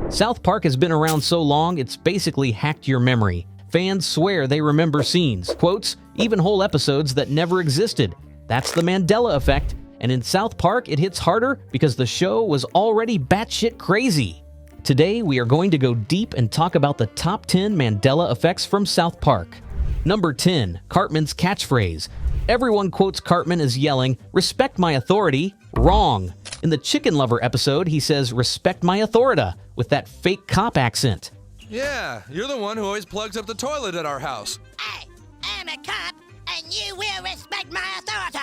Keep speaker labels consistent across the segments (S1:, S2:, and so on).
S1: South Park has been around so long, it's basically hacked your memory. Fans swear they remember scenes, quotes, even whole episodes that never existed. That's the Mandela Effect, and in South Park it hits harder because the show was already batshit crazy. Today we are going to go deep and talk about the top 10 Mandela Effects from South Park. Number 10. Cartman's catchphrase. Everyone quotes Cartman as yelling, "Respect my authority." Wrong. In the Chicken Lover episode, he says, "Respect my Authoritah," with that fake cop accent.
S2: Yeah, you're the one who always plugs up the toilet at our house.
S3: Hey, I'm a cop, and you will respect my authority.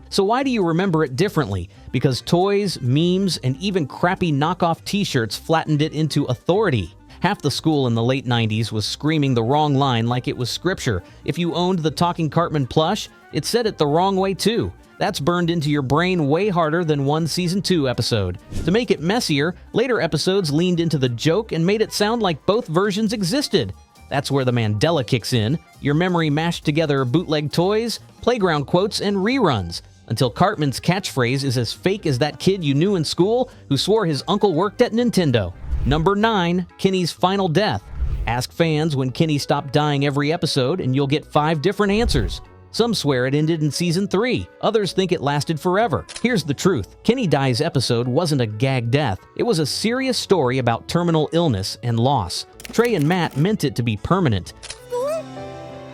S1: So why do you remember it differently? Because toys, memes, and even crappy knockoff t-shirts flattened it into authority. Half the school in the late 90s was screaming the wrong line like it was scripture. If you owned the Talking Cartman plush, it said it the wrong way too. That's burned into your brain way harder than one Season 2 episode. To make it messier, later episodes leaned into the joke and made it sound like both versions existed. That's where the Mandela kicks in. Your memory mashed together bootleg toys, playground quotes, and reruns, until Cartman's catchphrase is as fake as that kid you knew in school who swore his uncle worked at Nintendo. Number 9. Kenny's final death. Ask fans when Kenny stopped dying every episode and you'll get 5 different answers. Some swear it ended in Season 3. Others think it lasted forever. Here's the truth. Kenny Dies episode wasn't a gag death. It was a serious story about terminal illness and loss. Trey and Matt meant it to be permanent.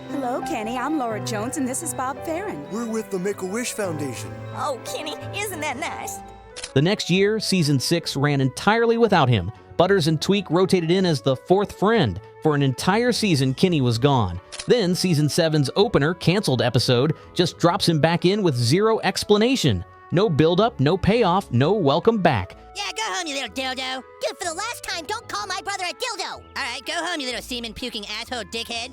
S4: Hello, Kenny. I'm Laura Jones, and this is Bob Farron.
S5: We're with the Make-A-Wish Foundation.
S6: Oh, Kenny, isn't that nice?
S1: The next year, Season 6 ran entirely without him. Butters and Tweak rotated in as the fourth friend. For an entire season, Kenny was gone. Then Season 7's opener, canceled episode, just drops him back in with zero explanation. No build-up, no payoff, no welcome back.
S3: Yeah, go home, you little dildo. Dude, for the last time, don't call my brother a dildo. All right, go home, you little semen-puking asshole dickhead.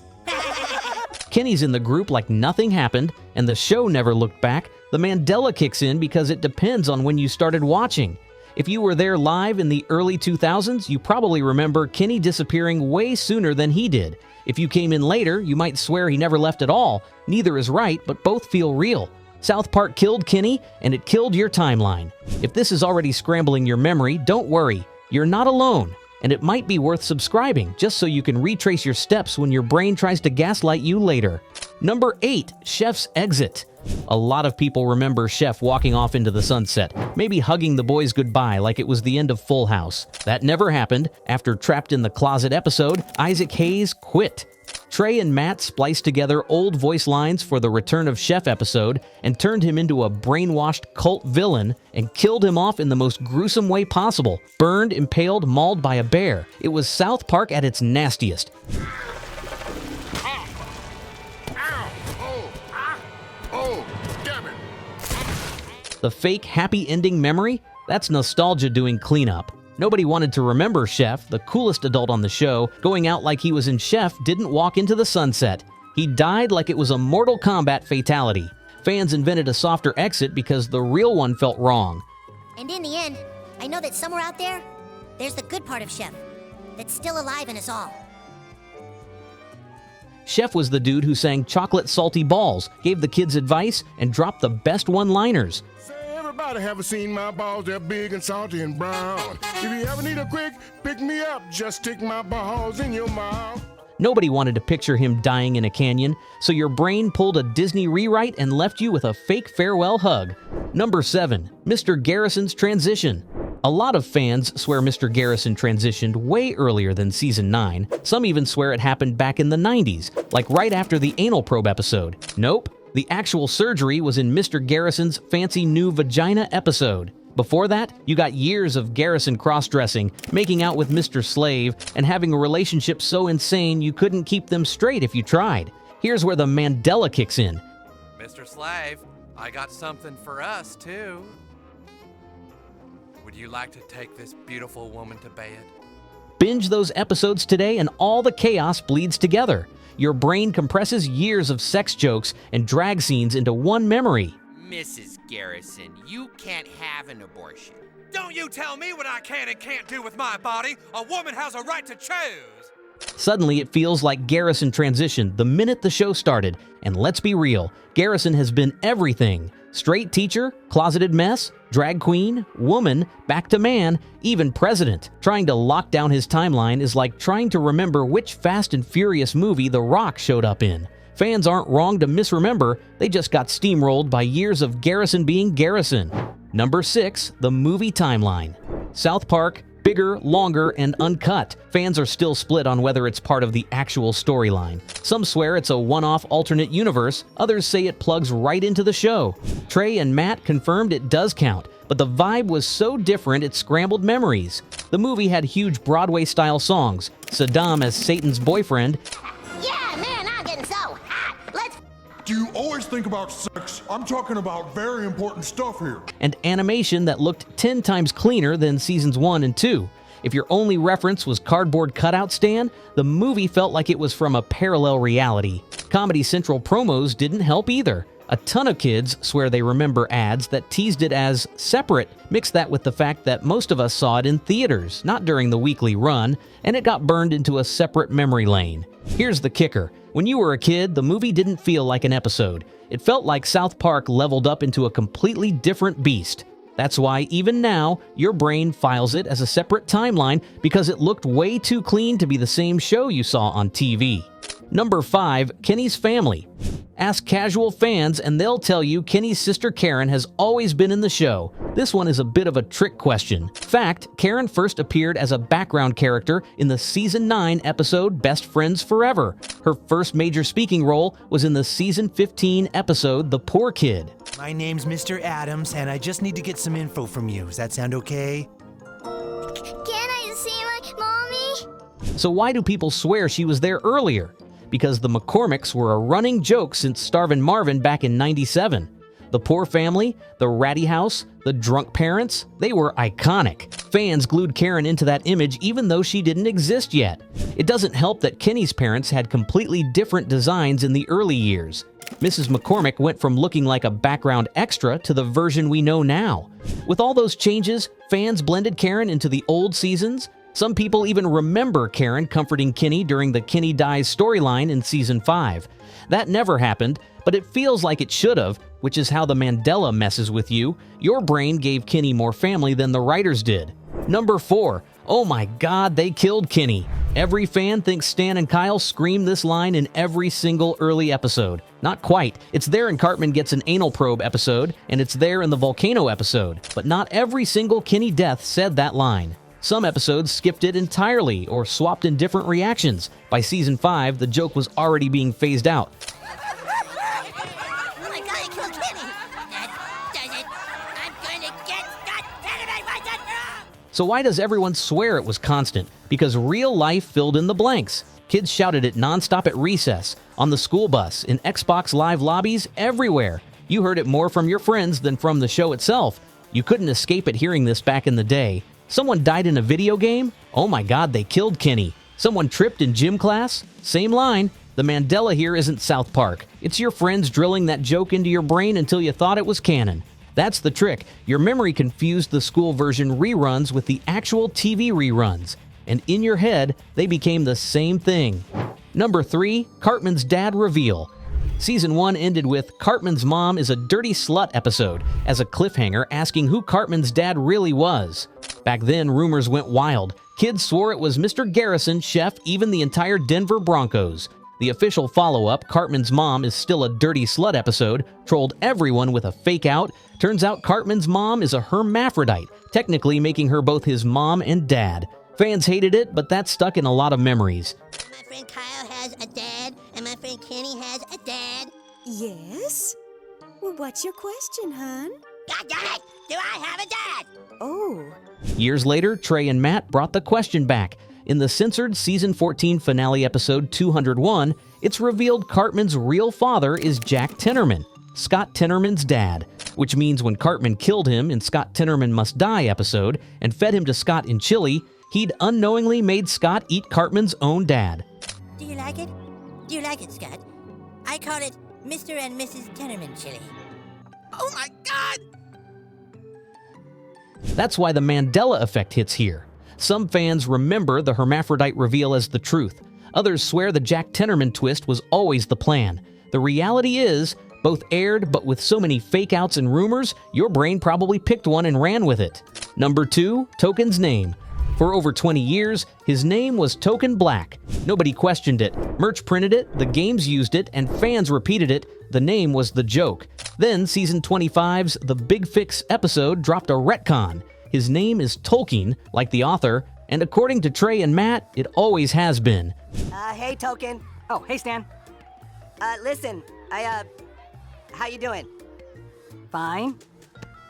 S1: Kenny's in the group like nothing happened, and the show never looked back. The Mandela kicks in because it depends on when you started watching. If you were there live in the early 2000s, you probably remember Kenny disappearing way sooner than he did. If you came in later, you might swear he never left at all. Neither is right, but both feel real. South Park killed Kenny, and it killed your timeline. If this is already scrambling your memory, don't worry. You're not alone, and it might be worth subscribing just so you can retrace your steps when your brain tries to gaslight you later. Number 8. Chef's exit. A lot of people remember Chef walking off into the sunset, maybe hugging the boys goodbye like it was the end of Full House. That never happened. After Trapped in the Closet episode, Isaac Hayes quit. Trey and Matt spliced together old voice lines for the Return of Chef episode and turned him into a brainwashed cult villain and killed him off in the most gruesome way possible. Burned, impaled, mauled by a bear. It was South Park at its nastiest. The fake happy ending memory? That's nostalgia doing cleanup. Nobody wanted to remember Chef, the coolest adult on the show, going out like he was in Chef didn't walk into the sunset. He died like it was a Mortal Kombat fatality. Fans invented a softer exit because the real one felt wrong.
S3: And in the end, I know that somewhere out there, there's the good part of Chef that's still alive in us all.
S1: Chef was the dude who sang Chocolate Salty Balls, gave the kids advice, and dropped the best one-liners.
S7: Everybody haven't seen my balls, they're big and salty and brown. If you ever need a quick pick-me-up, just stick my balls in your mouth.
S1: Nobody wanted to picture him dying in a canyon, so your brain pulled a Disney rewrite and left you with a fake farewell hug. Number 7. Mr. Garrison's transition. A lot of fans swear Mr. Garrison transitioned way earlier than Season 9. Some even swear it happened back in the 90s, like right after the anal probe episode. Nope. The actual surgery was in Mr. Garrison's fancy new vagina episode. Before that, you got years of Garrison cross-dressing, making out with Mr. Slave, and having a relationship so insane you couldn't keep them straight if you tried. Here's where the Mandela kicks in.
S8: Mr. Slave, I got something for us, too. Would you like to take this beautiful woman to bed?
S1: Binge those episodes today and all the chaos bleeds together. Your brain compresses years of sex jokes and drag scenes into one memory.
S9: Mrs. Garrison, you can't have an abortion.
S8: Don't you tell me what I can and can't do with my body. A woman has a right to choose.
S1: Suddenly, it feels like Garrison transitioned the minute the show started. And let's be real, Garrison has been everything. Straight teacher, closeted mess, drag queen, woman, back to man, even president. Trying to lock down his timeline is like trying to remember which Fast and Furious movie The Rock showed up in. Fans aren't wrong to misremember, they just got steamrolled by years of Garrison being Garrison. Number 6, the movie timeline. South Park, bigger, longer, and uncut. Fans are still split on whether it's part of the actual storyline. Some swear it's a one-off alternate universe, others say it plugs right into the show. Trey and Matt confirmed it does count, but the vibe was so different it scrambled memories. The movie had huge Broadway-style songs, Saddam as Satan's boyfriend,
S3: Yeah, man, I'm getting so hot. Let's
S10: Do you always think about sex? I'm talking about very important stuff here.
S1: and animation that looked 10 times cleaner than seasons 1 and 2. If your only reference was cardboard cutout stand, the movie felt like it was from a parallel reality. Comedy Central promos didn't help either. A ton of kids swear they remember ads that teased it as separate. Mix that with the fact that most of us saw it in theaters, not during the weekly run, and it got burned into a separate memory lane. Here's the kicker. When you were a kid, the movie didn't feel like an episode. It felt like South Park leveled up into a completely different beast. That's why, even now, your brain files it as a separate timeline because it looked way too clean to be the same show you saw on TV. Number 5, Kenny's family. Ask casual fans and they'll tell you Kenny's sister Karen has always been in the show. This one is a bit of a trick question. Fact, Karen first appeared as a background character in the Season 9 episode Best Friends Forever. Her first major speaking role was in the Season 15 episode The Poor Kid.
S11: My name's Mr. Adams, and I just need to get some info from you. Does that sound okay?
S6: Can I see my mommy?
S1: So why do people swear she was there earlier? Because the McCormicks were a running joke since Starvin' Marvin back in '97. The poor family, the ratty house, the drunk parents, they were iconic. Fans glued Karen into that image even though she didn't exist yet. It doesn't help that Kenny's parents had completely different designs in the early years. Mrs. McCormick went from looking like a background extra to the version we know now. With all those changes, fans blended Karen into the old seasons. Some people even remember Karen comforting Kenny during the Kenny Dies storyline in Season 5. That never happened, but it feels like it should have, which is how the Mandela messes with you. Your brain gave Kenny more family than the writers did. Number 4. Oh my God, they killed Kenny. Every fan thinks Stan and Kyle screamed this line in every single early episode. Not quite. It's there in Cartman Gets an Anal Probe episode, and it's there in the Volcano episode. But not every single Kenny death said that line. Some episodes skipped it entirely or swapped in different reactions. By Season 5, the joke was already being phased out.
S3: Oh my God, I killed Kenny! That does it! I'm gonna get Scott Tenorman by the drum!
S1: So why does everyone swear it was constant? Because real life filled in the blanks. Kids shouted it nonstop at recess, on the school bus, in Xbox Live lobbies, everywhere. You heard it more from your friends than from the show itself. You couldn't escape it hearing this back in the day. Someone died in a video game? Oh my God, they killed Kenny. Someone tripped in gym class? Same line. The Mandela here isn't South Park. It's your friends drilling that joke into your brain until you thought it was canon. That's the trick. Your memory confused the school version reruns with the actual TV reruns. And in your head, they became the same thing. Number 3, Cartman's dad reveal. Season 1 ended with Cartman's mom is a dirty slut episode, as a cliffhanger asking who Cartman's dad really was. Back then, rumors went wild. Kids swore it was Mr. Garrison, chef, even the entire Denver Broncos. The official follow-up, Cartman's Mom is Still a Dirty Slut episode, trolled everyone with a fake out. Turns out Cartman's mom is a hermaphrodite, technically making her both his mom and dad. Fans hated it, but that stuck in a lot of memories.
S3: My friend Kyle has a dad, and my friend Kenny has a dad.
S4: Yes? Well, what's your question, hon?
S3: God damn it! Do I have a dad?
S4: Oh.
S1: Years later, Trey and Matt brought the question back. In the censored Season 14 finale episode 201, it's revealed Cartman's real father is Jack Tenorman, Scott Tenorman's dad, which means when Cartman killed him in Scott Tenorman Must Die episode and fed him to Scott in Chile, he'd unknowingly made Scott eat Cartman's own dad.
S3: Do you like it? Do you like it, Scott? I call it Mr. and Mrs. Tenorman chili. Oh my God!
S1: That's why the Mandela effect hits here. Some fans remember the hermaphrodite reveal as the truth. Others swear the Jack Tenorman twist was always the plan. The reality is, Both aired, but with so many fake outs and rumors, your brain probably picked one and ran with it. Number 2, Token's name. For over 20 years, his name was Token Black. Nobody questioned it. Merch printed it, the games used it, and fans repeated it. The name was the joke. Then, season 25's The Big Fix episode dropped a retcon. His name is Tolkien, like the author, and according to Trey and Matt, it always has been.
S12: Hey, Token. Oh, hey, Stan. Listen, how you doing? Fine.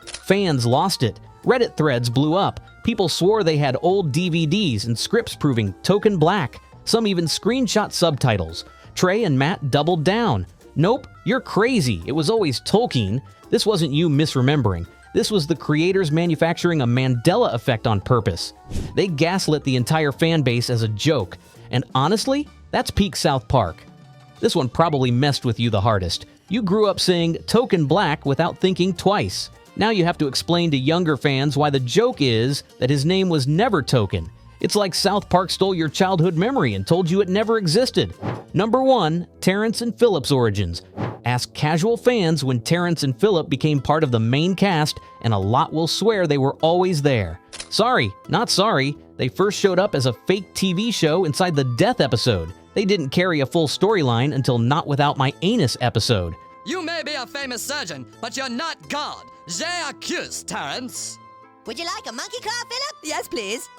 S1: Fans lost it. Reddit threads blew up. People swore they had old DVDs and scripts proving Token Black. Some even screenshot subtitles. Trey and Matt doubled down. Nope, you're crazy. It was always Tolkien. This wasn't you misremembering. This was the creators manufacturing a Mandela effect on purpose. They gaslit the entire fan base as a joke. And honestly, that's peak South Park. This one probably messed with you the hardest. You grew up saying Token Black without thinking twice. Now you have to explain to younger fans why the joke is that his name was never Token. It's like South Park stole your childhood memory and told you it never existed. Number 1, Terrence and Phillip's origins. Ask casual fans when Terrence and Phillip became part of the main cast, and a lot will swear they were always there. Sorry, not sorry. They first showed up as a fake TV show inside the Death episode. They didn't carry a full storyline until Not Without My Anus episode.
S13: You may be a famous surgeon, but you're not God. J'ai accuse, Terrence.
S3: Would you like a monkey claw, Philip?
S4: Yes, please.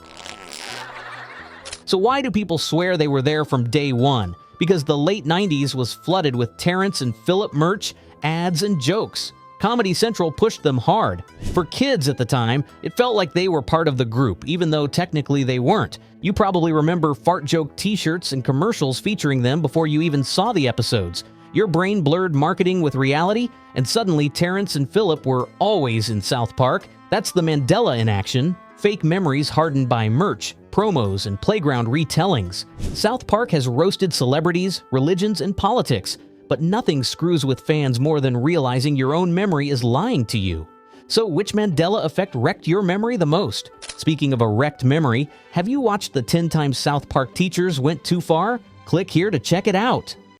S1: So why do people swear they were there from day one? Because the late 90s was flooded with Terrence and Phillip merch, ads, and jokes. Comedy Central pushed them hard. For kids at the time, it felt like they were part of the group, even though technically they weren't. You probably remember fart joke t-shirts and commercials featuring them before you even saw the episodes. Your brain blurred marketing with reality, and suddenly Terrence and Phillip were always in South Park. That's the Mandela in action. Fake memories hardened by merch, promos, and playground retellings. South Park has roasted celebrities, religions, and politics, but nothing screws with fans more than realizing your own memory is lying to you. So which Mandela effect wrecked your memory the most? Speaking of a wrecked memory, have you watched the 10 times South Park teachers went too far? Click here to check it out.